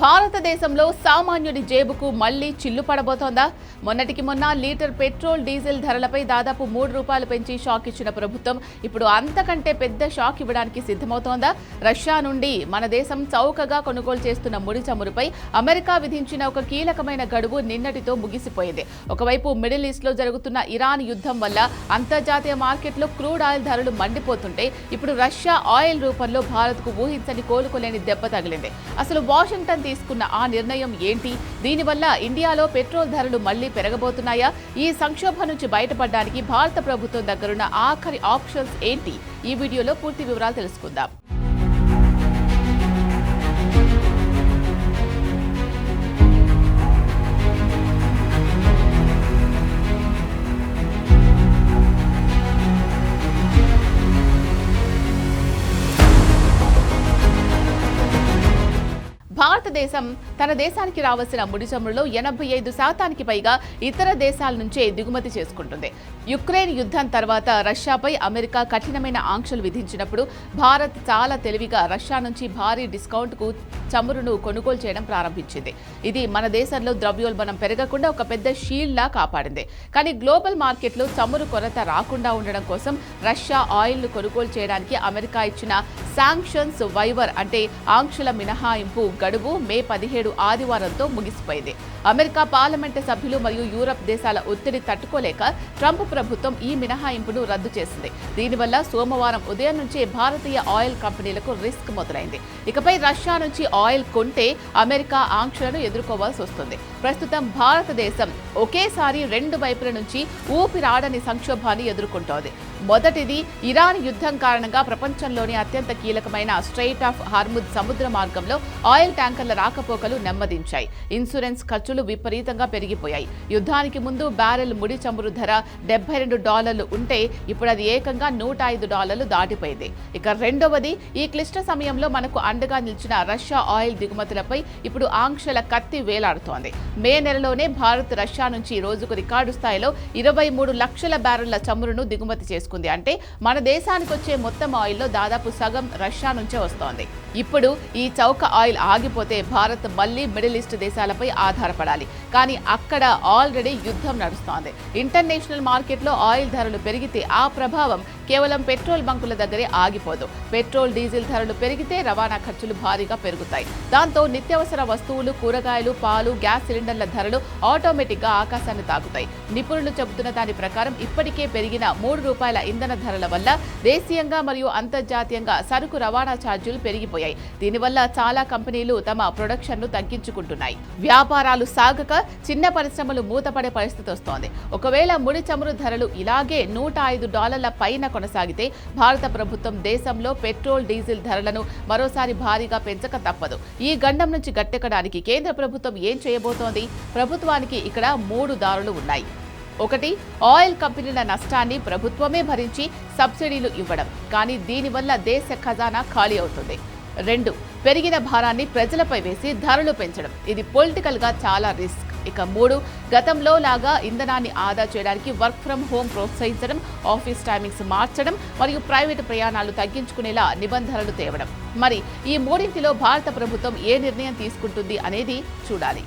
భారతదేశంలో సామాన్యుడి జేబుకు మళ్లీ చిల్లు పడబోతోందా? మొన్నటికి మొన్న లీటర్ పెట్రోల్ డీజిల్ ధరలపై దాదాపు ₹3 పెంచి షాక్ ఇచ్చిన ప్రభుత్వం ఇప్పుడు అంతకంటే పెద్ద షాక్ ఇవ్వడానికి సిద్ధమవుతోందా? రష్యా నుండి మన దేశం చౌకగా కొనుగోలు చేస్తున్న ముడి చమురుపై అమెరికా విధించిన ఒక కీలకమైన గడువు నిన్నటితో ముగిసిపోయింది. ఒకవైపు మిడిల్ ఈస్ట్ లో జరుగుతున్న ఇరాన్ యుద్ధం వల్ల అంతర్జాతీయ మార్కెట్లో క్రూడ్ ఆయిల్ ధరలు మండిపోతుంటే ఇప్పుడు రష్యా ఆయిల్ రూపంలో భారత్కు ఊహించని కోలుకోలేని దెబ్బ తగిలింది. అసలు వాషింగ్టన్ తీసుకున్న ఆ నిర్ణయం ఏంటి? దీనివల్ల ఇండియాలో పెట్రోల్ ధరలు మళ్లీ పెరగబోతున్నాయా? ఈ సంక్షోభం నుంచి బయటపడడానికి భారత ప్రభుత్వం దగ్గరున్న ఆఖరి ఆప్షన్స్ ఏంటి? ఈ వీడియోలో పూర్తి వివరాలు తెలుసుకుందాం. భారతదేశం తన దేశానికి రావాల్సిన ముడి చమురులో 85% పైగా ఇతర దేశాల నుంచే దిగుమతి చేసుకుంటుంది. యుక్రెయిన్ యుద్ధం తర్వాత రష్యాపై అమెరికా కఠినమైన ఆంక్షలు విధించినప్పుడు భారత్ చాలా తెలివిగా రష్యా నుంచి భారీ డిస్కౌంట్కు చమురును కొనుగోలు చేయడం ప్రారంభించింది. ఇది మన దేశంలో ద్రవ్యోల్బణం పెరగకుండా ఒక పెద్ద షీల్డ్లా కాపాడింది. కానీ గ్లోబల్ మార్కెట్లో చమురు కొరత రాకుండా ఉండడం కోసం రష్యా ఆయిల్ను కొనుగోలు చేయడానికి అమెరికా ఇచ్చిన శాంక్షన్స్ వైవర్ అంటే ఆంక్షల మినహాయింపు గడువు మే 17 ఆదివారంతో ముగిసిపోయింది. అమెరికా పార్లమెంటు సభ్యులు మరియు యూరప్ దేశాల ఒత్తిడి తట్టుకోలేక ట్రంప్ ప్రభుత్వం ఈ మినహాయింపును రద్దు చేసింది. దీనివల్ల సోమవారం ఉదయం నుంచే భారతీయ ఆయిల్ కంపెనీలకు రిస్క్ మొదలైంది. ఇకపై రష్యా నుంచి ఆయిల్ కొంటే అమెరికా ఆంక్షలను ఎదుర్కోవాల్సి వస్తుంది. ప్రస్తుతం భారతదేశం ఒకేసారి 2 వైపుల నుంచి ఊపిరాడని సంక్షోభాన్ని ఎదుర్కొంటోంది. మొదటిది ఇరాన్ యుద్ధం కారణంగా ప్రపంచంలోని అత్యంత కీలకమైన స్ట్రెయిట్ ఆఫ్ హార్ముజ్ సముద్ర మార్గంలో ఆయిల్ ట్యాంకర్ల రాకపోకలు నెమ్మదించాయి. ఇన్సూరెన్స్ ఖర్చులు విపరీతంగా పెరిగిపోయాయి. యుద్ధానికి ముందు బ్యారెల్ ముడి చమురు ధర $72 ఉంటే ఇప్పుడు అది ఏకంగా $105 దాటిపోయింది. ఇక రెండవది, ఈ క్లిష్ట సమయంలో మనకు అండగా నిలిచిన రష్యా ఆయిల్ దిగుమతులపై ఇప్పుడు ఆంక్షల కత్తి వేలాడుతోంది. మే నెలలోనే భారత్ రష్యా నుంచి రోజుకు రికార్డు స్థాయిలో 23 లక్షల బ్యారెళ్ల చమురును దిగుమతి చేసుకుంది. అంటే మన దేశానికి వచ్చే మొత్తం ఆయిల్లో దాదాపు సగం రష్యా నుంచే వస్తోంది. ఇప్పుడు ఈ చౌక ఆయిల్ ఆగిపోతే భారత్ మళ్లీ మిడిల్ ఈస్ట్ దేశాలపై ఆధారపడాలి. కానీ అక్కడ ఆల్రెడీ యుద్ధం నడుస్తోంది. ఇంటర్నేషనల్ మార్కెట్లో ఆయిల్ ధరలు పెరిగితే ఆ ప్రభావం కేవలం పెట్రోల్ బంకుల దగ్గరే ఆగిపోదు. పెట్రోల్ డీజిల్ ధరలు పెరిగితే రవాణా ఖర్చులు భారీగా పెరుగుతాయి. దాంతో నిత్యావసర వస్తువులు, కూరగాయలు, పాలు, గ్యాస్ సిలిండర్ల ధరలు ఆటోమేటిక్గా ఆకాశాన్ని తాకుతాయి. నిపుణులు చెబుతున్న దాని ప్రకారం ఇప్పటికే పెరిగిన ₹3 ఇంధన ధరల వల్ల దేశీయంగా మరియు అంతర్జాతీయంగా సరుకు రవాణా ఛార్జీలు పెరిగిపోయాయి. దీనివల్ల చాలా కంపెనీలు తమ ప్రొడక్షన్ను తగ్గించుకుంటున్నాయి. వ్యాపారాలు సాగక చిన్న పరిశ్రమలు మూతపడే పరిస్థితి వస్తోంది. ఒకవేళ ముడి చమురు ధరలు ఇలాగే $105 పైన కొనసాగితే భారత ప్రభుత్వం దేశంలో పెట్రోల్, డీజిల్ ధరలను మరోసారి భారీగా పెంచక తప్పదు. ఈ గండం నుంచి గట్టెక్కడానికి కేంద్ర ప్రభుత్వం ఏం చేయబోతోంది? ప్రభుత్వానికి ఇక్కడ 3 దారులు ఉన్నాయి. ఒకటి, ఆయిల్ కంపెనీల నష్టాన్ని ప్రభుత్వమే భరించి సబ్సిడీలు ఇవ్వడం. కానీ దీనివల్ల దేశ ఖజానా ఖాళీ అవుతుంది. 2, పెరిగిన భారాన్ని ప్రజలపై వేసి ధరలు పెంచడం. ఇది పొలిటికల్ గా చాలా రిస్క్. ఇక 3, గతంలో లాగా ఇంధనాన్ని ఆదా చేయడానికి వర్క్ ఫ్రం హోం ప్రోత్సహించడం, ఆఫీస్ టైమింగ్స్ మార్చడం మరియు ప్రైవేటు ప్రయాణాలు తగ్గించుకునేలా నిబంధనలు తేవడం. మరి ఈ మూడింటిలో భారత ప్రభుత్వం ఏ నిర్ణయం తీసుకుంటుంది అనేది చూడాలి.